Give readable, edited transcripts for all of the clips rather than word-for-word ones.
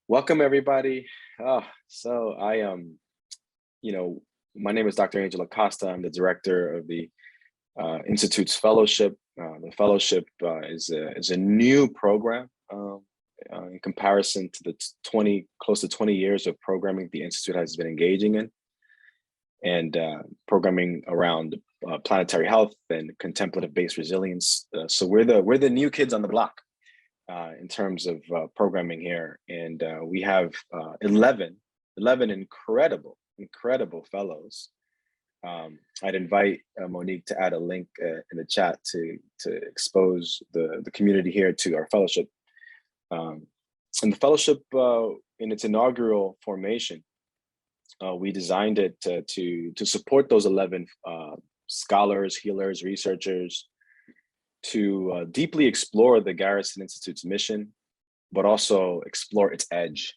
Welcome everybody. You know, my name is Dr. Angel Acosta. I'm the director of the Institute's Fellowship. The fellowship is a new program in comparison to the close to 20 years of programming the Institute has been engaging in, and programming around planetary health and contemplative-based resilience. So we're the new kids on the block in terms of programming here. And we have 11 incredible fellows. I'd invite Monique to add a link in the chat to expose the community here to our fellowship. And the fellowship in its inaugural formation, we designed it to support those 11 scholars, healers, researchers, to deeply explore the Garrison Institute's mission, but also explore its edge.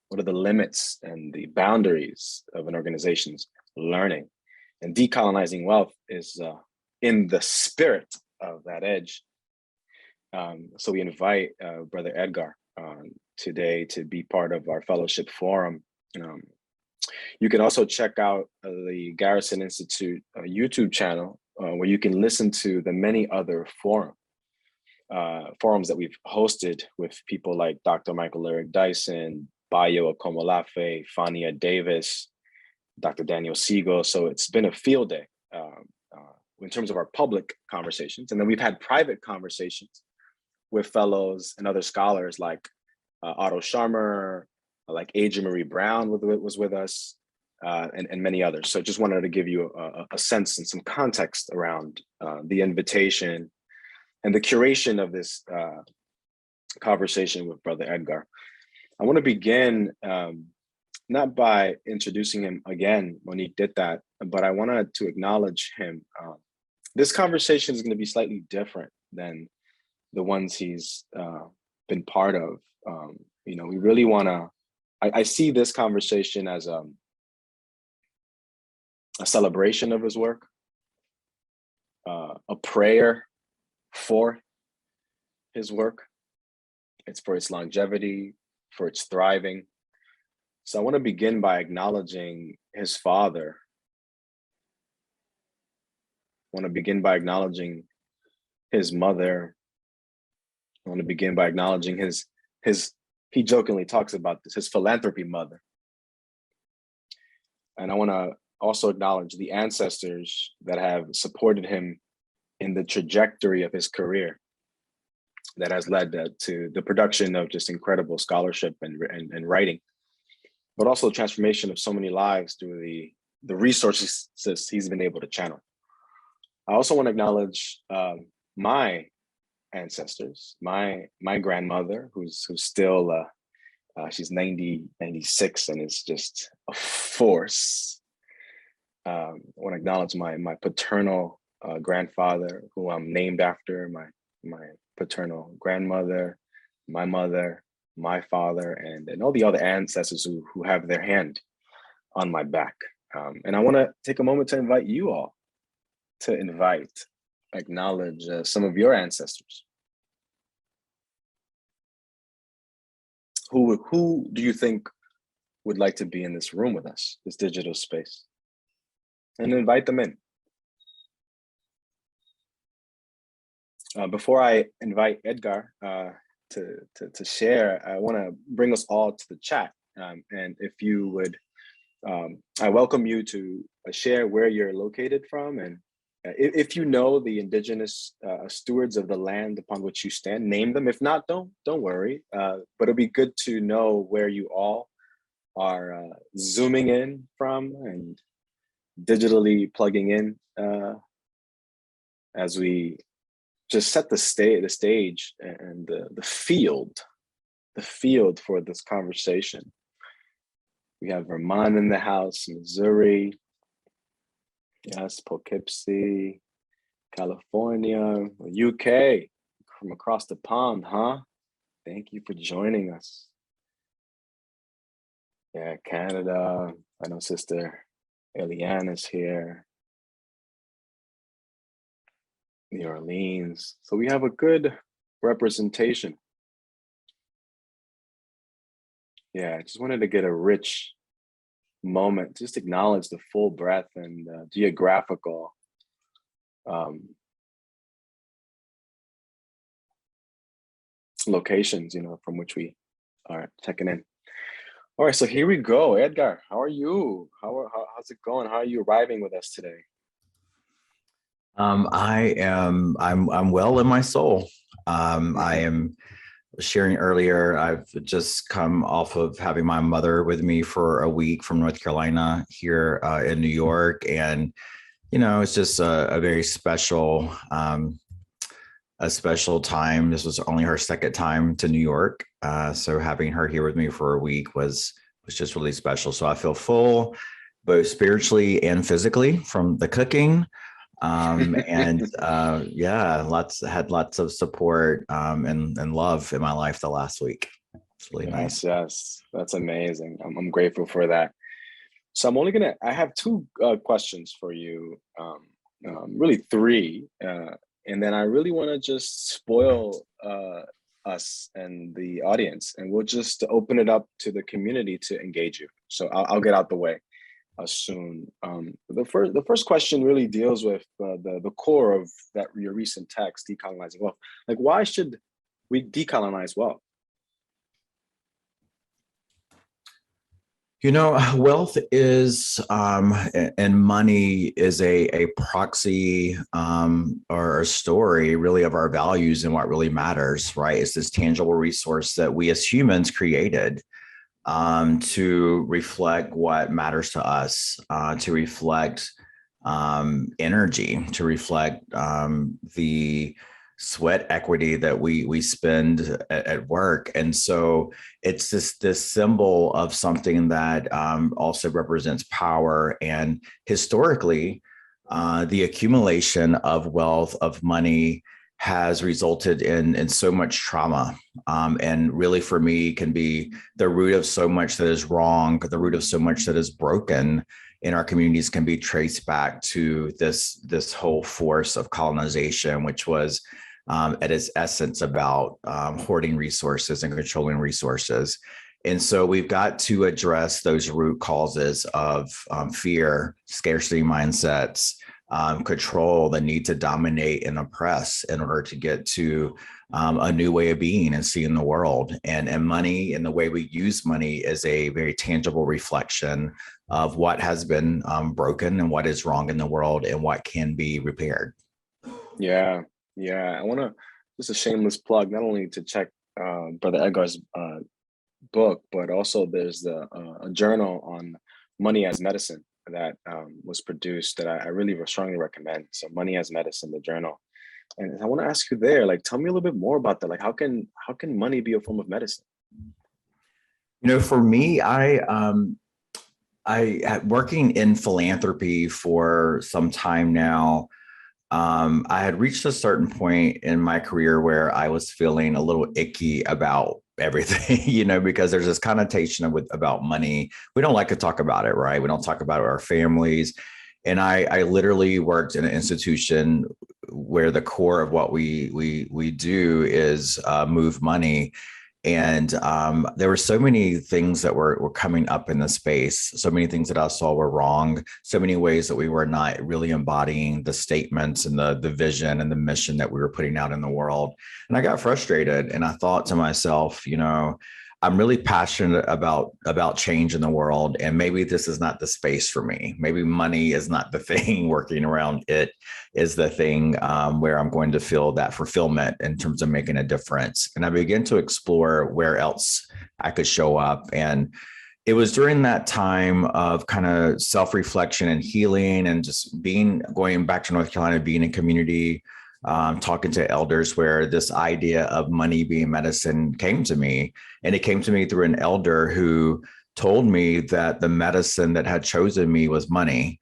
What are the limits and the boundaries of an organization's learning? And decolonizing wealth is in the spirit of that edge. So we invite Brother Edgar today to be part of our fellowship forum. You can also check out the Garrison Institute YouTube channel, where you can listen to the many other forums that we've hosted with people like Dr. Michael Lyric Dyson, Bayo Akomolafe, Fania Davis, Dr. Daniel Siegel. So it's been a field day in terms of our public conversations. And then we've had private conversations with fellows and other scholars like Otto Scharmer, like Adrienne Marie Brown was with us, and many others. So just wanted to give you a sense and some context around the invitation and the curation of this conversation with Brother Edgar. I want to begin not by introducing him again, Monique did that, but I wanted to acknowledge him. This conversation is going to be slightly different than the ones he's been part of. We really want to, I see this conversation as a celebration of his work, a prayer for his work. It's for its longevity, for its thriving. So I want to begin by acknowledging his father. I want to begin by acknowledging his mother. I want to begin by acknowledging his he jokingly talks about this, his philanthropy mother. And I want to also acknowledge the ancestors that have supported him in the trajectory of his career that has led to the production of just incredible scholarship and writing, but also the transformation of so many lives through the resources he's been able to channel. I also want to acknowledge my ancestors, my grandmother, who's still, she's 96 and is just a force. I want to acknowledge my paternal grandfather, who I'm named after, my paternal grandmother, my mother, my father, and all the other ancestors who have their hand on my back. And I want to take a moment to invite you all to acknowledge some of your ancestors. Who do you think would like to be in this room with us, this digital space? And invite them in. Before I invite Edgar to share, I want to bring us all to the chat. And if you would, I welcome you to share where you're located from, and if you know the indigenous stewards of the land upon which you stand, name them. If not, don't worry. But it'll be good to know where you all are zooming in from and digitally plugging in as we just set the stage and the field for this conversation. We have Vermont in the house, Missouri, yes, Poughkeepsie, California, UK, from across the pond, huh? Thank you for joining us. Yeah, Canada, I know Sister Eliana's here. New Orleans. So we have a good representation. Yeah, I just wanted to get a rich moment, just acknowledge the full breadth and geographical um, locations, from which we are checking in. All right, so here we go. Edgar, how are you? How's it going? How are you arriving with us today? I'm well in my soul. I Mhm. am sharing earlier, I've just come off of having my mother with me for a week from North Carolina here in New York. And, it's just a very a special time. This was only her second time to New York. So having her here with me for a week was just really special. So I feel full, both spiritually and physically from the cooking. Yeah, had lots of support and love in my life the last week. It's really Yes, nice. yes, that's amazing. I'm grateful for that. So I have two questions for you, really three, and then I really want to just spoil us and the audience, and we'll just open it up to the community to engage you. So I'll get out the way soon. The first question really deals with the core of that your recent text, decolonizing wealth. Like, why should we decolonize wealth? Wealth is and money is a proxy or a story really of our values and what really matters, right? It's this tangible resource that we as humans created to reflect what matters to us, to reflect energy, to reflect the sweat equity that we spend at work. And so it's this symbol of something that also represents power. And historically, the accumulation of wealth, of money, has resulted in so much trauma, and really for me can be the root of so much that is wrong, the root of so much that is broken in our communities can be traced back to this whole force of colonization, which was at its essence about hoarding resources and controlling resources. And so we've got to address those root causes of fear, scarcity mindsets, control, the need to dominate and oppress in order to get to a new way of being and seeing the world. And money and the way we use money is a very tangible reflection of what has been broken and what is wrong in the world and what can be repaired. Yeah, yeah. I want to just a shameless plug, not only to check Brother Edgar's book, but also there's a journal on money as medicine that was produced that I really strongly recommend. So, Money as Medicine, the journal. And I want to ask you there, like, tell me a little bit more about that. Like, how can money be a form of medicine? For me, I had working in philanthropy for some time now. I had reached a certain point in my career where I was feeling a little icky about everything, because there's this connotation about money. We don't like to talk about it, right? We don't talk about our families. And I literally worked in an institution where the core of what we do is move money. And there were so many things that were coming up in the space, so many things that I saw were wrong, so many ways that we were not really embodying the statements and the vision and the mission that we were putting out in the world. And I got frustrated and I thought to myself, I'm really passionate about change in the world. And maybe this is not the space for me. Maybe money is not the thing working around it is the thing where I'm going to feel that fulfillment in terms of making a difference. And I began to explore where else I could show up. And it was during that time of kind of self-reflection and healing and just going back to North Carolina, being in community, talking to elders where this idea of money being medicine came to me. And it came to me through an elder who told me that the medicine that had chosen me was money.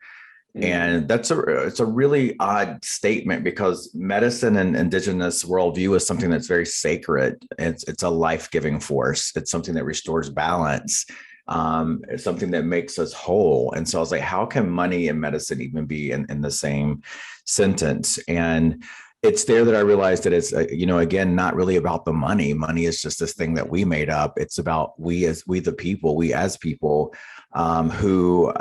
Mm, And it's a really odd statement because medicine and indigenous worldview is something that's very sacred. It's a life-giving force. It's something that restores balance. It's something that makes us whole. And so I was like, how can money and medicine even be in the same sentence? And it's there that I realized that it's, again, not really about the money. Money is just this thing that we made up. It's about we as people who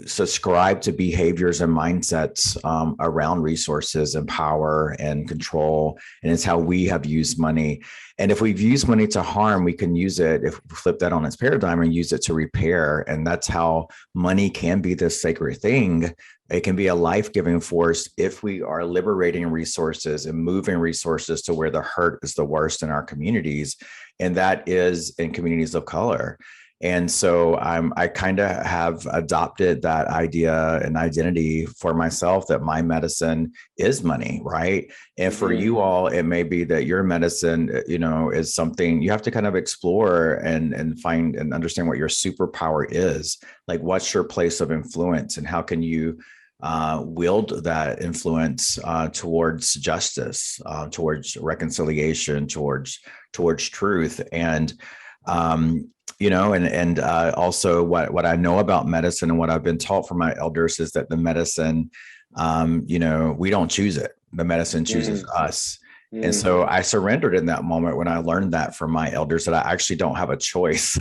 subscribe to behaviors and mindsets around resources and power and control. And it's how we have used money. And if we've used money to harm, we can use it, if we flip that on its paradigm, and use it to repair. And that's how money can be this sacred thing. It can be a life-giving force if we are liberating resources and moving resources to where the hurt is the worst in our communities. And that is in communities of color. And so I kind of have adopted that idea and identity for myself that my medicine is money, right? And for you all, it may be that your medicine, is something you have to kind of explore and find and understand what your superpower is. Like, what's your place of influence, and how can you wield that influence towards justice, towards reconciliation, towards truth, and also what I know about medicine and what I've been taught from my elders is that the medicine, we don't choose it. The medicine chooses us. And so I surrendered in that moment when I learned that from my elders, that I actually don't have a choice.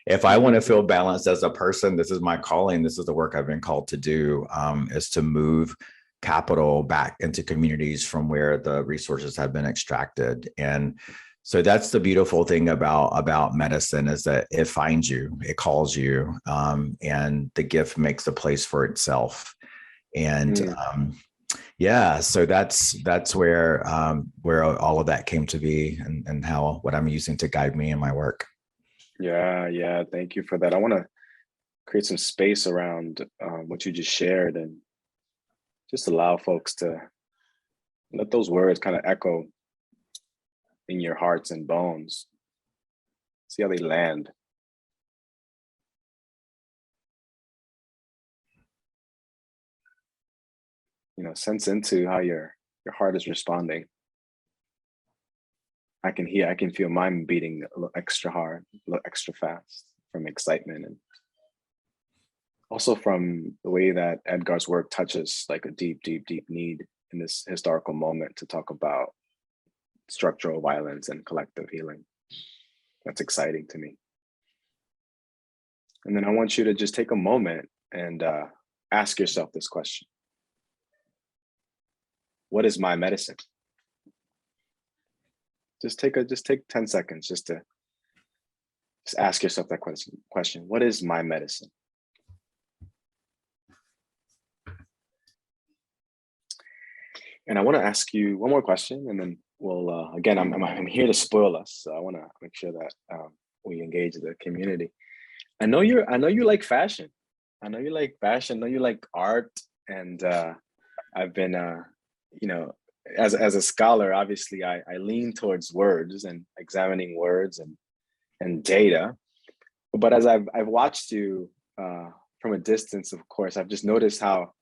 If I want to feel balanced as a person, this is my calling. This is the work I've been called to do, is to move capital back into communities from where the resources have been extracted. And so that's the beautiful thing about medicine, is that it finds you, it calls you, and the gift makes a place for itself. And so that's where all of that came to be, and what I'm using to guide me in my work. Yeah. Thank you for that. I want to create some space around what you just shared, and just allow folks to let those words kind of echo in your hearts and bones. See how they land. Sense into how your heart is responding. I can feel mine beating a little extra hard, a little extra fast, from excitement, and also from the way that Edgar's work touches like a deep need in this historical moment to talk about structural violence and collective healing. That's exciting to me. And then I want you to just take a moment and ask yourself this question: what is my medicine? Just take 10 seconds just to ask yourself that question. What is my medicine? And I want to ask you one more question, and then we'll again, I'm here to spoil us, so I want to make sure that we engage the community. I know you like fashion. I know you like art, and I've been as a scholar, obviously I lean towards words and examining words and data. But as I've watched you from a distance, of course, I've just noticed how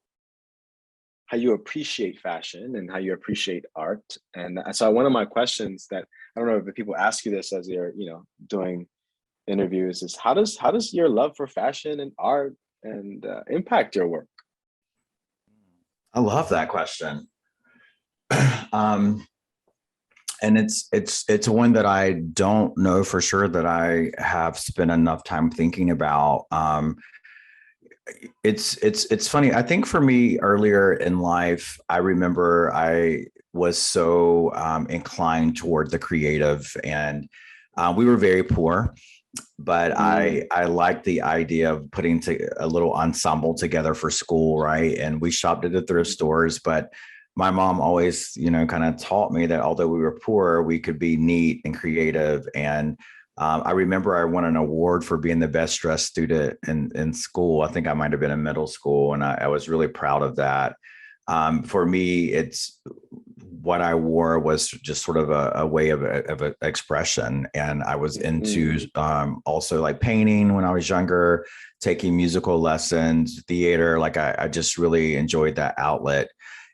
you appreciate fashion and how you appreciate art. And so one of my questions that, I don't know if people ask you this as you're, doing interviews, is how does your love for fashion and art and impact your work? I love that question. And it's one that I don't know for sure that I have spent enough time thinking about. It's funny. I think for me, earlier in life, I remember I was so inclined toward the creative, and we were very poor, but I liked the idea of putting a little ensemble together for school, right? And we shopped at the thrift stores, but my mom always, kind of taught me that although we were poor, we could be neat and creative. And I remember I won an award for being the best dressed student in school. I think I might have been in middle school, and I was really proud of that. For me, it's what I wore was just sort of a way of expression. And I was into also like painting when I was younger, taking musical lessons, theater. Like I just really enjoyed that outlet.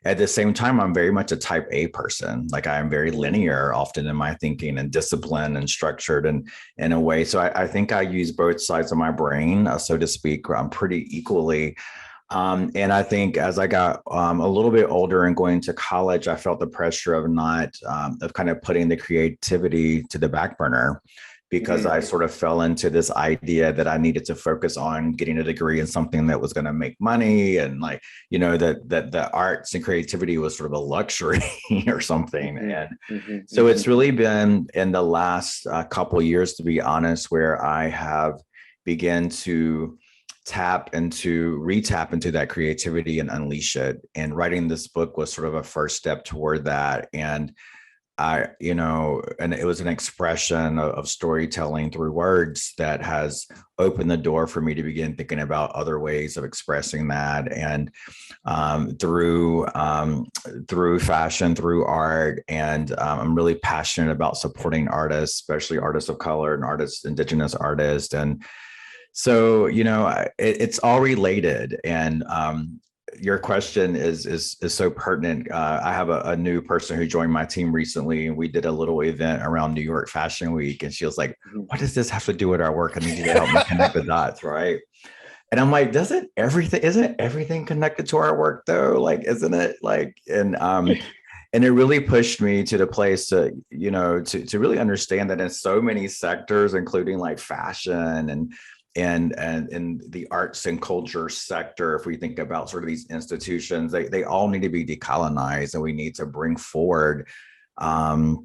At the same time, I'm very much a type A person. Like I am very linear often in my thinking, and disciplined and structured, and in a way. So I think I use both sides of my brain, so to speak, pretty equally. And I think as I got a little bit older and going to college, I felt the pressure of not of kind of putting the creativity to the back burner, because I sort of fell into this idea that I needed to focus on getting a degree in something that was going to make money, and like, you know, that the arts and creativity was sort of a luxury or something. And so it's really been in the last couple of years, to be honest, where I have begun to retap into that creativity and unleash it. And writing this book was sort of a first step toward that. And and it was an expression of storytelling through words that has opened the door for me to begin thinking about other ways of expressing that. And through fashion, through art. And I'm really passionate about supporting artists, especially artists of color and indigenous artists. And so, it's all related. And your question is so pertinent. I have a new person who joined my team recently, and we did a little event around New York Fashion Week. And she was like, "What does this have to do with our work? I need you to help me connect the dots, right?" And I'm like, isn't everything connected to our work though? Like, isn't it? Like, and it really pushed me to the place to really understand that in so many sectors, including like fashion and in the arts and culture sector, if we think about sort of these institutions, they all need to be decolonized, and we need to bring forward the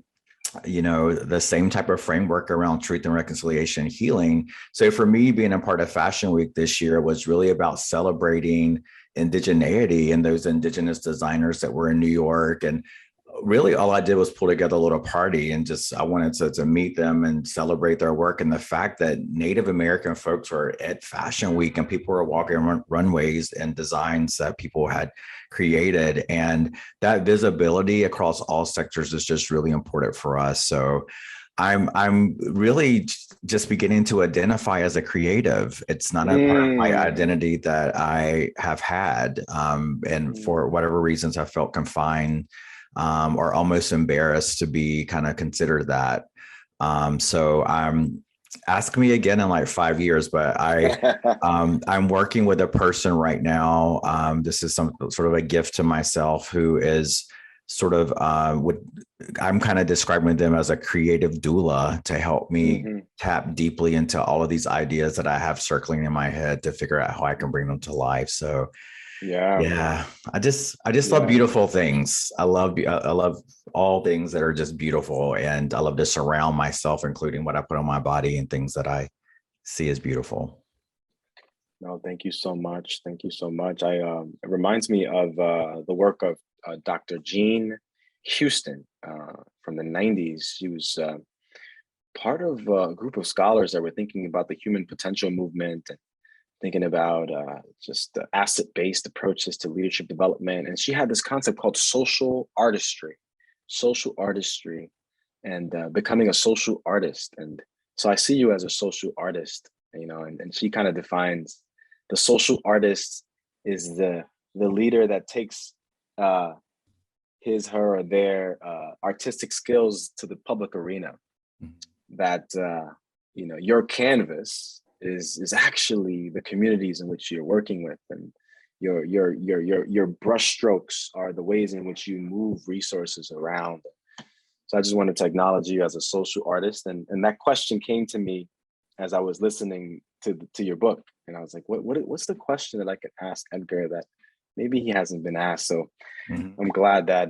same type of framework around truth and reconciliation and healing. So for me, being a part of Fashion Week this year was really about celebrating indigeneity and those indigenous designers that were in New York. And really all I did was pull together a little party, and I wanted to meet them and celebrate their work. And the fact that Native American folks were at Fashion Week and people were walking runways and designs that people had created, and that visibility across all sectors is just really important for us. So I'm really just beginning to identify as a creative. It's not a part of my identity that I have had. And for whatever reasons, I felt confined or almost embarrassed to be kind of considered that. So ask me again in like 5 years, but I'm working with a person right now. This is some sort of a gift to myself, who is sort of I'm kind of describing them as a creative doula to help me tap deeply into all of these ideas that I have circling in my head to figure out how I can bring them to life. So yeah, I just love beautiful things. I love all things that are just beautiful, and I love to surround myself, including what I put on my body, and things that I see as beautiful. No, thank you so much. Thank you so much. It reminds me of the work of Dr. Jean Houston from the 90s. She was part of a group of scholars that were thinking about the human potential movement, and thinking about just asset-based approaches to leadership development. And she had this concept called social artistry, and becoming a social artist. And so I see you as a social artist, and she kind of defines the social artist is the leader that takes his, her, or their artistic skills to the public arena. That, your canvas is actually the communities in which you're working with, and your brush strokes are the ways in which you move resources around. So I just wanted to acknowledge you as a social artist, and that question came to me as I was listening to your book, and I was like, what's the question that I could ask Edgar that maybe he hasn't been asked? So I'm glad that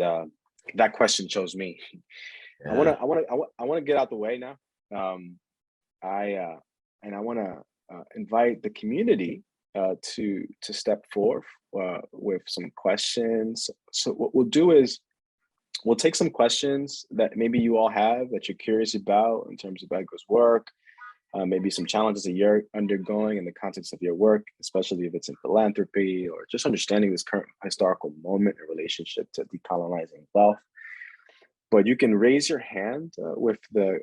that question chose me. I want to get out the way now. I want to invite the community to step forth with some questions. So what we'll do is we'll take some questions that maybe you all have that you're curious about in terms of Edgar's work, maybe some challenges that you're undergoing in the context of your work, especially if it's in philanthropy or just understanding this current historical moment in relationship to decolonizing wealth. But you can raise your hand with the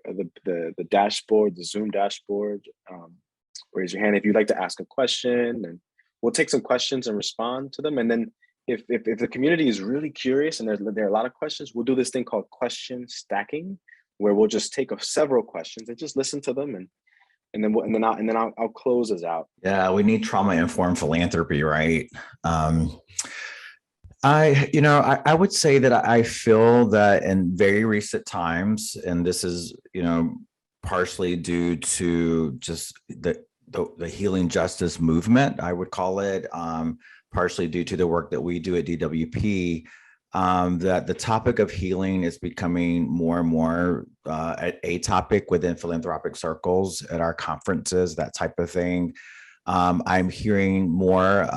dashboard, the Zoom dashboard. Raise your hand if you'd like to ask a question, and we'll take some questions and respond to them. And then if the community is really curious and there are a lot of questions, we'll do this thing called question stacking, where we'll just take several questions and just listen to them I'll close us out. Yeah, we need trauma-informed philanthropy, right? I would say that I feel that in very recent times, and this is, partially due to just the healing justice movement, I would call it, partially due to the work that we do at DWP, that the topic of healing is becoming more and more a topic within philanthropic circles at our conferences, that type of thing. I'm hearing more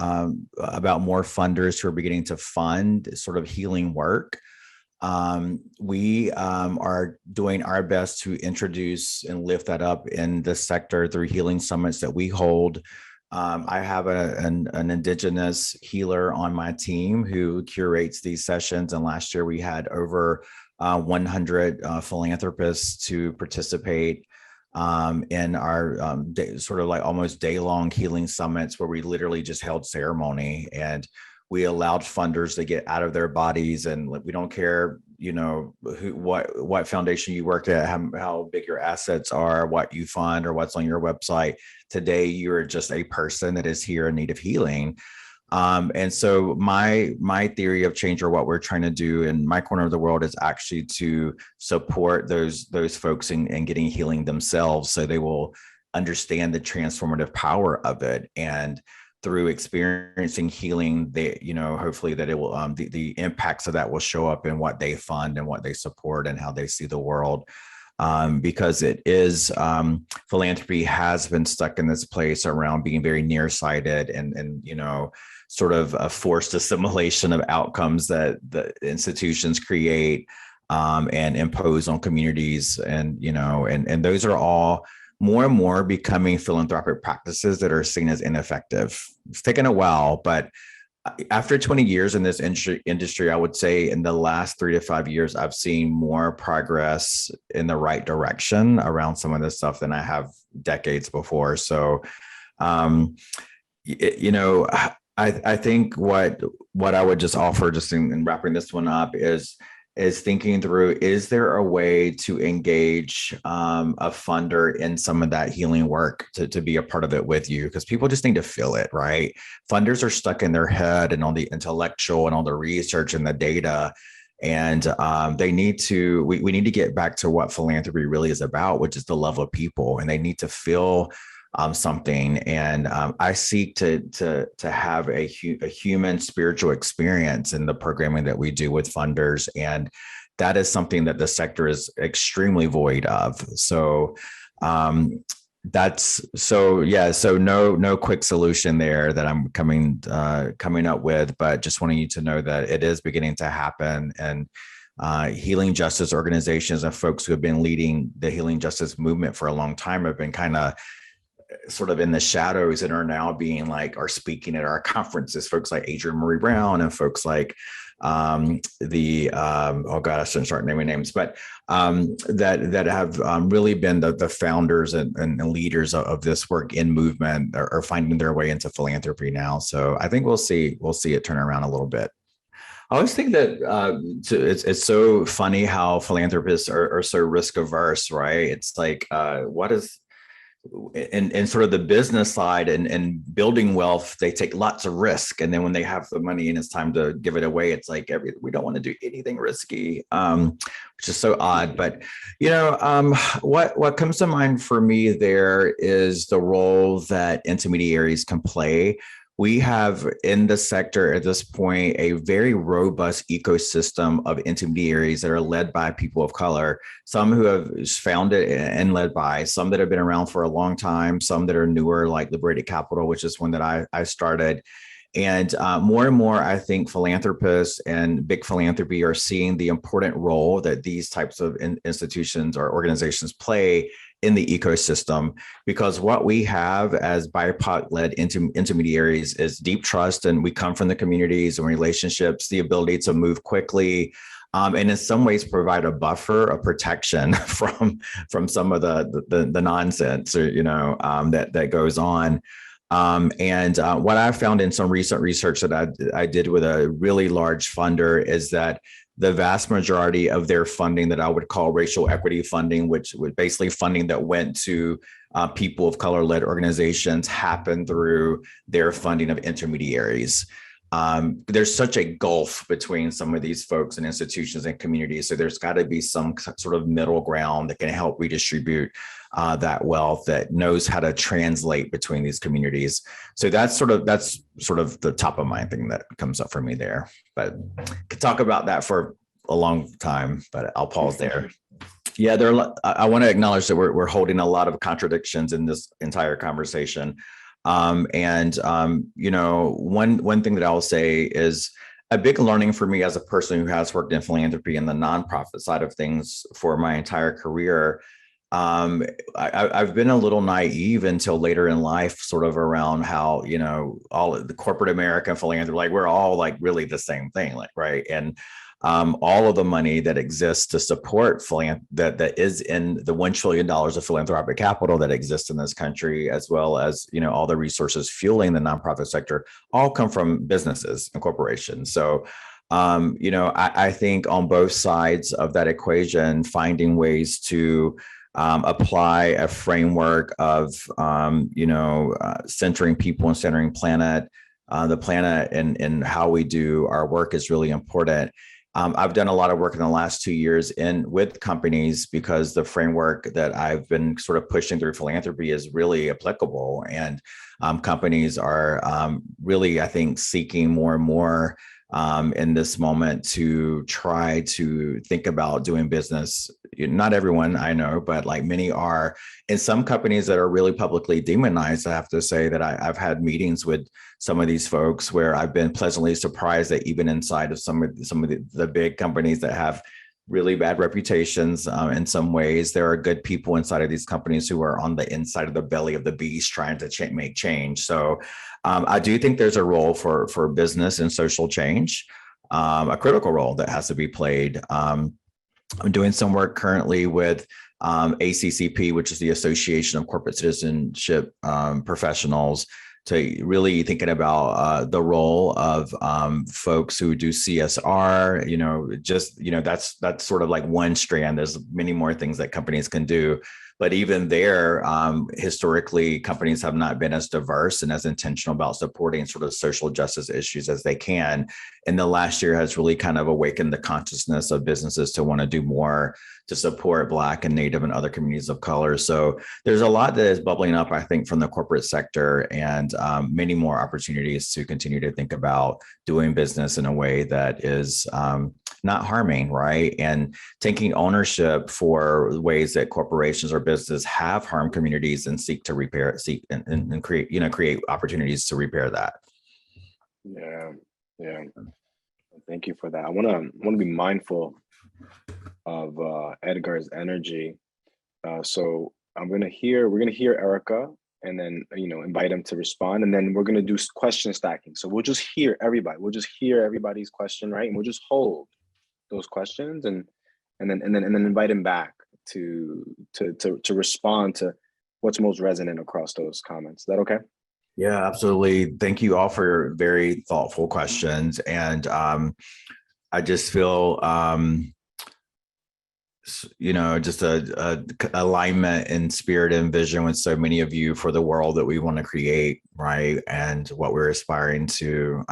about more funders who are beginning to fund sort of healing work. We are doing our best to introduce and lift that up in the sector through healing summits that we hold. I have an indigenous healer on my team who curates these sessions. And last year we had over 100 philanthropists to participate in our sort of like almost day-long healing summits, where we literally just held ceremony and we allowed funders to get out of their bodies, and we don't care, what foundation you work at, how big your assets are, what you fund, or what's on your website. Today, you're just a person that is here in need of healing. And so my theory of change, or what we're trying to do in my corner of the world, is actually to support those folks in getting healing themselves, so they will understand the transformative power of it. And through experiencing healing, they, hopefully that it will, the impacts of that will show up in what they fund and what they support and how they see the world. Because it is, philanthropy has been stuck in this place around being very nearsighted and sort of a forced assimilation of outcomes that the institutions create and impose on communities. And those are all more and more becoming philanthropic practices that are seen as ineffective. It's taken a while, but after 20 years in this industry, I would say in the last 3 to 5 years, I've seen more progress in the right direction around some of this stuff than I have decades before. So, I think what I would just offer, just in wrapping this one up, is thinking through, is there a way to engage a funder in some of that healing work to be a part of it with you? Because people just need to feel it, right? Funders are stuck in their head and on the intellectual and all the research and the data. And we need to get back to what philanthropy really is about, which is the love of people. And they need to feel something. And I seek to have a human spiritual experience in the programming that we do with funders. And that is something that the sector is extremely void of. So no quick solution there that I'm coming up with, but just wanting you to know that it is beginning to happen. And healing justice organizations and folks who have been leading the healing justice movement for a long time have been kind of sort of in the shadows and are now are speaking at our conferences, folks like Adrienne Marie Brown and folks like I shouldn't start naming names, but that have really been the founders and leaders of this work in movement are finding their way into philanthropy now. So I think we'll see it turn around a little bit. I always think that it's so funny how philanthropists are so risk averse, right? It's like, what is in sort of the business side and building wealth, they take lots of risk. And then when they have the money and it's time to give it away, it's like we don't want to do anything risky, which is so odd. But, what comes to mind for me there is the role that intermediaries can play. We have in the sector at this point a very robust ecosystem of intermediaries that are led by people of color, some who have founded and led by, some that have been around for a long time, some that are newer, like Liberated Capital, which is one that I started. And more and more, I think philanthropists and big philanthropy are seeing the important role that these types of institutions or organizations play in the ecosystem, because what we have as BIPOC-led intermediaries is deep trust, and we come from the communities and relationships, the ability to move quickly, and in some ways provide a buffer, a protection from some of the nonsense, or that goes on. And what I found in some recent research that I did with a really large funder is that the vast majority of their funding that I would call racial equity funding, which was basically funding that went to people of color-led organizations, happened through their funding of intermediaries. There's such a gulf between some of these folks and institutions and communities. So there's got to be some sort of middle ground that can help redistribute that wealth, that knows how to translate between these communities. So that's sort of the top of mind thing that comes up for me there. But could talk about that for a long time, but I'll pause there. Yeah, I want to acknowledge that we're holding a lot of contradictions in this entire conversation. One thing that I'll say is a big learning for me as a person who has worked in philanthropy and the nonprofit side of things for my entire career. I've been a little naive until later in life, sort of around how, all of the corporate American philanthropy, like we're all like really the same thing, like, right. And all of the money that exists to support that is in the $1 trillion of philanthropic capital that exists in this country, as well as, all the resources fueling the nonprofit sector, all come from businesses and corporations. So, I think on both sides of that equation, finding ways to apply a framework of, centering people and centering the planet and how we do our work is really important. I've done a lot of work in the last 2 years with companies because the framework that I've been sort of pushing through philanthropy is really applicable. And companies are really, I think, seeking more and more in this moment to try to think about doing business. Not everyone I know, but like many are. In some companies that are really publicly demonized, I have to say that I've had meetings with some of these folks where I've been pleasantly surprised that even inside of some of the big companies that have really bad reputations, in some ways, there are good people inside of these companies who are on the inside of the belly of the beast trying to make change. So I do think there's a role for business and social change, a critical role that has to be played. I'm doing some work currently with ACCP, which is the Association of Corporate Citizenship Professionals, to really thinking about the role of folks who do CSR. That's sort of like one strand. There's many more things that companies can do. But even there, historically, companies have not been as diverse and as intentional about supporting sort of social justice issues as they can. And the last year has really kind of awakened the consciousness of businesses to want to do more to support Black and Native and other communities of color. So there's a lot that is bubbling up, I think, from the corporate sector, and many more opportunities to continue to think about doing business in a way that is not harming, right? And taking ownership for ways that corporations or businesses have harmed communities and seek to repair, and create opportunities to repair that. Yeah. Thank you for that. I want to be mindful of Edgar's energy. So we're gonna hear Erica, and then invite him to respond, and then we're gonna do question stacking. So we'll just hear everybody. We'll just hear everybody's question, right? And we'll just hold those questions, and then invite him back to respond to what's most resonant across those comments. Is that okay? Yeah, absolutely. Thank you all for your very thoughtful questions. And I just feel, just a alignment in spirit and vision with so many of you for the world that we want to create, right? And what we're aspiring to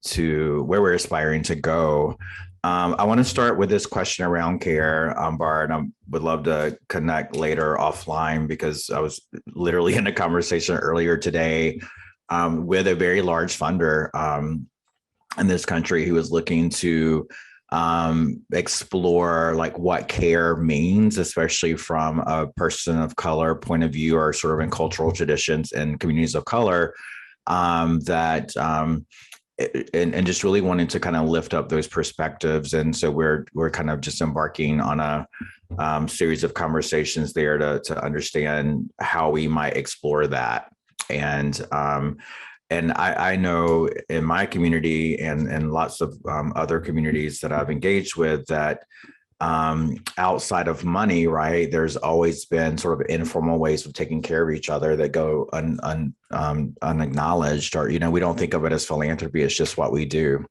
where we're aspiring to go. I want to start with this question around care, Ambar, and I would love to connect later offline, because I was literally in a conversation earlier today with a very large funder in this country who was looking to explore like what care means, especially from a person of color point of view, or sort of in cultural traditions and communities of color, and just really wanting to kind of lift up those perspectives. And so we're kind of just embarking on a series of conversations there to understand how we might explore that. And I know in my community and lots of other communities that I've engaged with that outside of money, right, there's always been sort of informal ways of taking care of each other that go unacknowledged, or, we don't think of it as philanthropy. It's just what we do.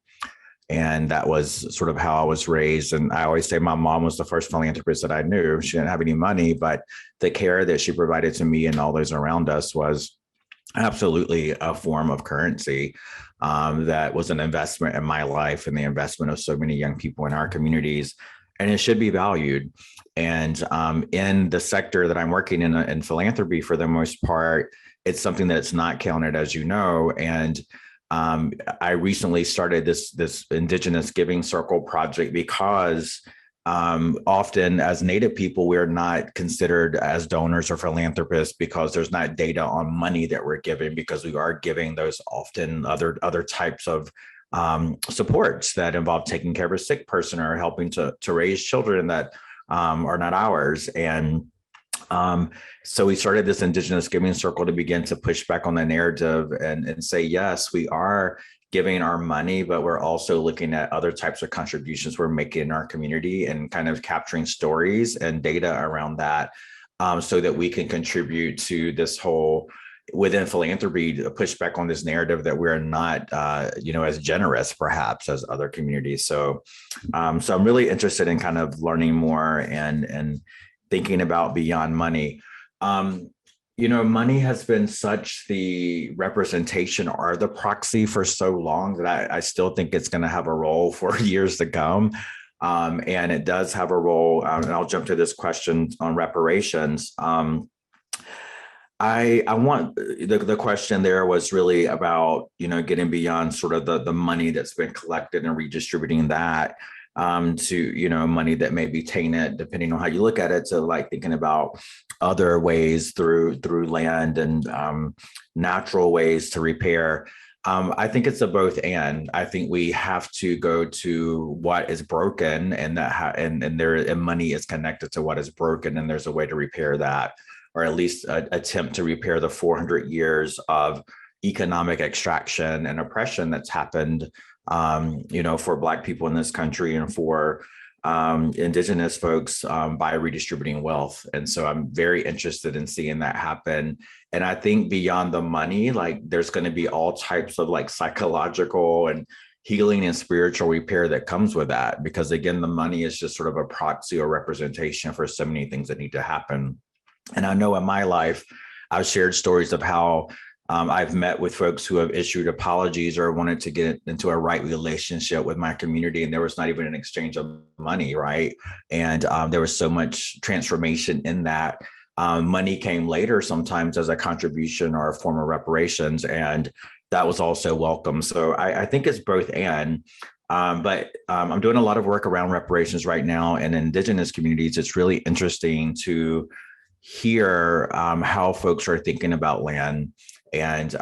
And that was sort of how I was raised. And I always say my mom was the first philanthropist that I knew. She didn't have any money, but the care that she provided to me and all those around us was absolutely a form of currency that was an investment in my life and the investment of so many young people in our communities. And it should be valued. And in the sector that I'm working in philanthropy, for the most part, it's something that's not counted, as you know. And I recently started this Indigenous Giving Circle project because often as Native people, we're not considered as donors or philanthropists because there's not data on money that we're giving, because we are giving those often other types of supports that involve taking care of a sick person or helping to raise children that are not ours. And so we started this Indigenous Giving Circle to begin to push back on the narrative and say, yes, we are giving our money, but we're also looking at other types of contributions we're making in our community and kind of capturing stories and data around that so that we can contribute to this whole, within philanthropy, to push back on this narrative that we're not, as generous perhaps as other communities. So I'm really interested in kind of learning more and thinking about beyond money. Money has been such the representation or the proxy for so long that I still think it's going to have a role for years to come. And it does have a role. And I'll jump to this question on reparations. I want the question there was really about, getting beyond sort of the money that's been collected and redistributing that to, money that may be tainted, depending on how you look at it, to like thinking about other ways through land and natural ways to repair. I think it's a both and. I think we have to go to what is broken, and and money is connected to what is broken, and there's a way to repair that, or at least attempt to repair the 400 years of economic extraction and oppression that's happened, for Black people in this country and for Indigenous folks by redistributing wealth. And so I'm very interested in seeing that happen. And I think beyond the money, like there's going to be all types of like psychological and healing and spiritual repair that comes with that, because again, the money is just sort of a proxy or representation for so many things that need to happen. And I know in my life, I've shared stories of how I've met with folks who have issued apologies or wanted to get into a right relationship with my community, and there was not even an exchange of money, right? And there was so much transformation in that. Money came later, sometimes as a contribution or a form of reparations, and that was also welcome. So I think it's both and. But I'm doing a lot of work around reparations right now in Indigenous communities. It's really interesting to hear how folks are thinking about land and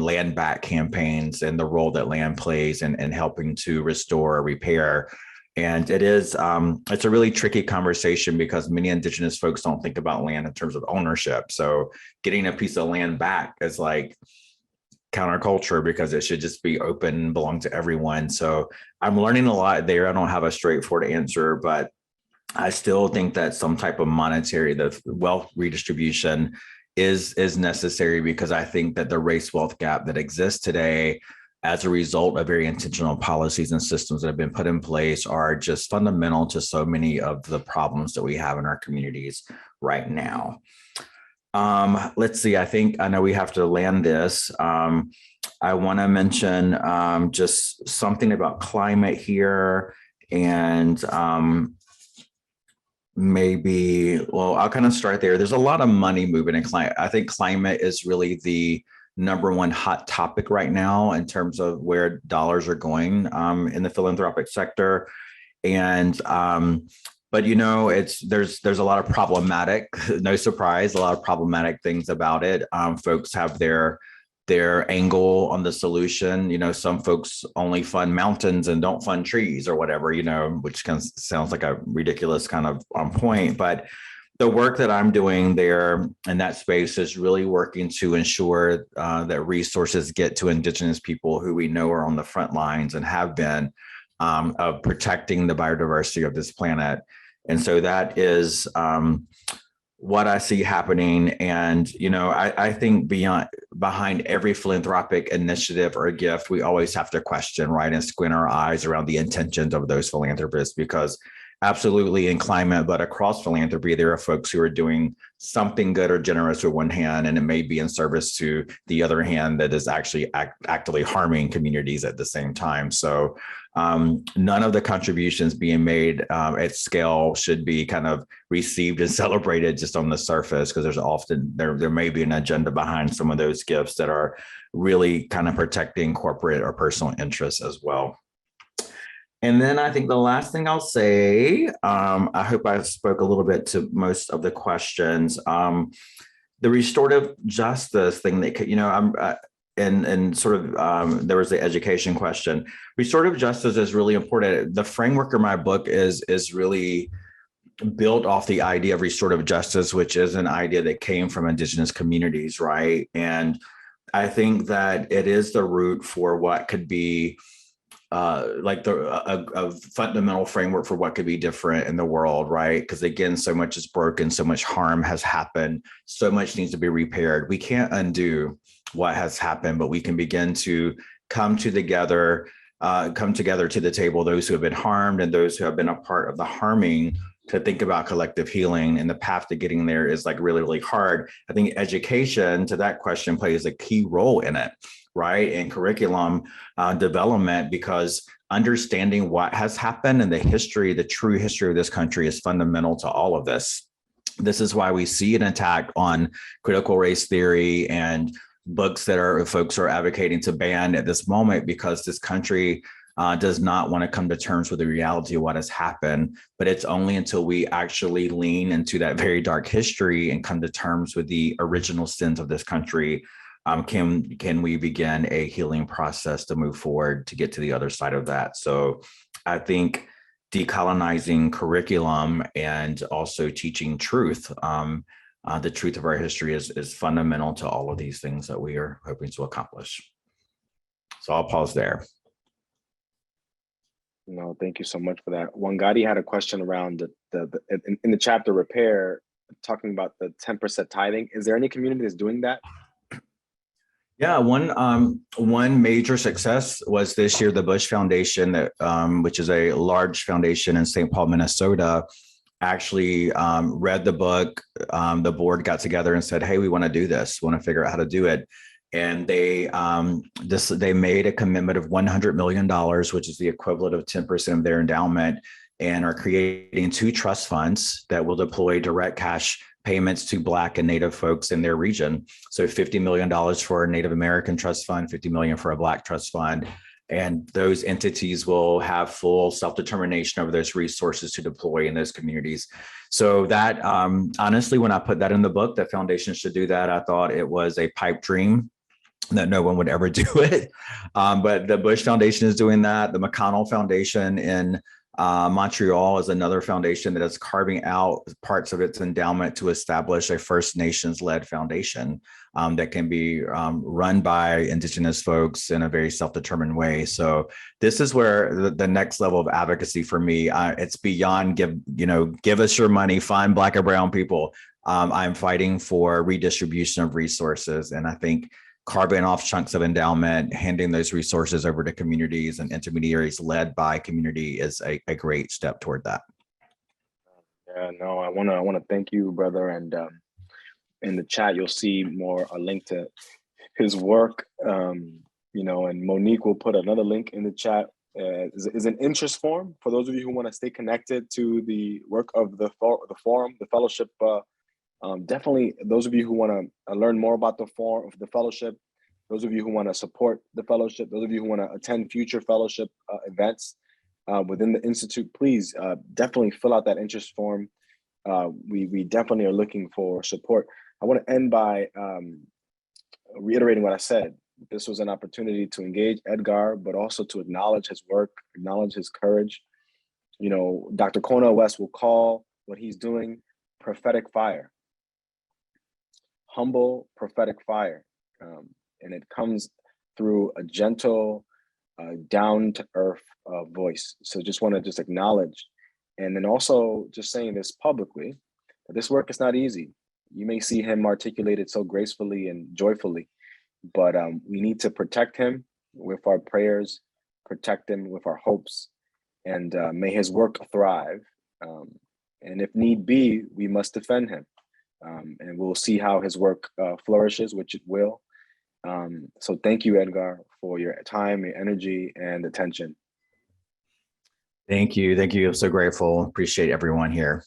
land back campaigns and the role that land plays in helping to restore or repair. And it's a really tricky conversation because many Indigenous folks don't think about land in terms of ownership. So getting a piece of land back is like counterculture because it should just be open and belong to everyone. So I'm learning a lot there. I don't have a straightforward answer, but I still think that some type of monetary, the wealth redistribution is necessary, because I think that the race wealth gap that exists today as a result of very intentional policies and systems that have been put in place are just fundamental to so many of the problems that we have in our communities right now. Let's see, I know we have to land this. I want to mention just something about climate here, and I'll kind of start there. There's a lot of money moving in climate. I think climate is really the number one hot topic right now in terms of where dollars are going in the philanthropic sector. And but there's a lot of problematic, no surprise, a lot of problematic things about it. Folks have their angle on the solution. Some folks only fund mountains and don't fund trees or whatever, which kind of sounds like a ridiculous kind of on point. But the work that I'm doing there in that space is really working to ensure that resources get to Indigenous people who we know are on the front lines and have been of protecting the biodiversity of this planet. And so that is what I see happening. And, I think behind every philanthropic initiative or gift, we always have to question, right, and squint our eyes around the intentions of those philanthropists, because absolutely in climate, but across philanthropy, there are folks who are doing something good or generous with one hand, and it may be in service to the other hand that is actually actively harming communities at the same time. So none of the contributions being made at scale should be kind of received and celebrated just on the surface, because there's often there may be an agenda behind some of those gifts that are really kind of protecting corporate or personal interests as well. And then I think the last thing I'll say, I hope I spoke a little bit to most of the questions. The restorative justice thing that, and sort of there was the education question. Restorative justice is really important. The framework of my book is really built off the idea of restorative justice, which is an idea that came from indigenous communities, right? And I think that it is the root for what could be a fundamental framework for what could be different in the world, right? Because again, so much is broken, so much harm has happened, so much needs to be repaired. We can't undo what has happened, but we can begin to come together to the table, those who have been harmed and those who have been a part of the harming, to think about collective healing. And the path to getting there is like really, really hard. I think education to that question plays a key role in it, right? And curriculum development, because understanding what has happened and the true history of this country is fundamental to all of this. This is why we see an attack on critical race theory and books that folks are advocating to ban at this moment, because this country does not want to come to terms with the reality of what has happened. But it's only until we actually lean into that very dark history and come to terms with the original sins of this country can we begin a healing process to move forward to get to the other side of that. So I think decolonizing curriculum and also teaching truth, the truth of our history is fundamental to all of these things that we are hoping to accomplish. So I'll pause there. No, thank you so much for that. Wangadi had a question around in the chapter repair, talking about the 10% tithing. Is there any community that's doing that? Yeah, one major success was this year, the Bush Foundation, that which is a large foundation in St. Paul, Minnesota, actually read the book. The board got together and said, "Hey, we want to do this. We want to figure out how to do it." And they made a commitment of $100 million, which is the equivalent of 10% of their endowment, and are creating 2 trust funds that will deploy direct cash payments to Black and Native folks in their region. So $50 million for a Native American trust fund, $50 million for a Black trust fund. And those entities will have full self-determination over those resources to deploy in those communities. So that, honestly, when I put that in the book, that foundation should do that, I thought it was a pipe dream that no one would ever do it. But the Bush Foundation is doing that. The McConnell Foundation in Montreal is another foundation that is carving out parts of its endowment to establish a First Nations-led foundation that can be run by Indigenous folks in a very self-determined way. So this is where the next level of advocacy for me, it's beyond give us your money, find Black or brown people. I'm fighting for redistribution of resources, and I think carving off chunks of endowment, handing those resources over to communities and intermediaries led by community is a great step toward that. Yeah, no, I want to thank you, brother. And in the chat, you'll see a link to his work. And Monique will put another link in the chat. Is an interest form for those of you who want to stay connected to the work of the forum, the fellowship. Definitely, those of you who want to learn more about the forum, the fellowship, those of you who want to support the fellowship, those of you who want to attend future fellowship events within the Institute, please definitely fill out that interest form. We definitely are looking for support. I want to end by reiterating what I said. This was an opportunity to engage Edgar, but also to acknowledge his work, acknowledge his courage. Dr. Cornel West will call what he's doing prophetic fire. Humble prophetic fire, and it comes through a gentle, down-to-earth voice. So just want to acknowledge, and then also just saying this publicly, But this work is not easy. You may see him articulated so gracefully and joyfully, but we need to protect him with our prayers, protect him with our hopes, and may his work thrive. And if need be, we must defend him. And we'll see how his work flourishes, which it will. So thank you, Edgar, for your time, your energy, and attention. Thank you. Thank you. I'm so grateful. Appreciate everyone here.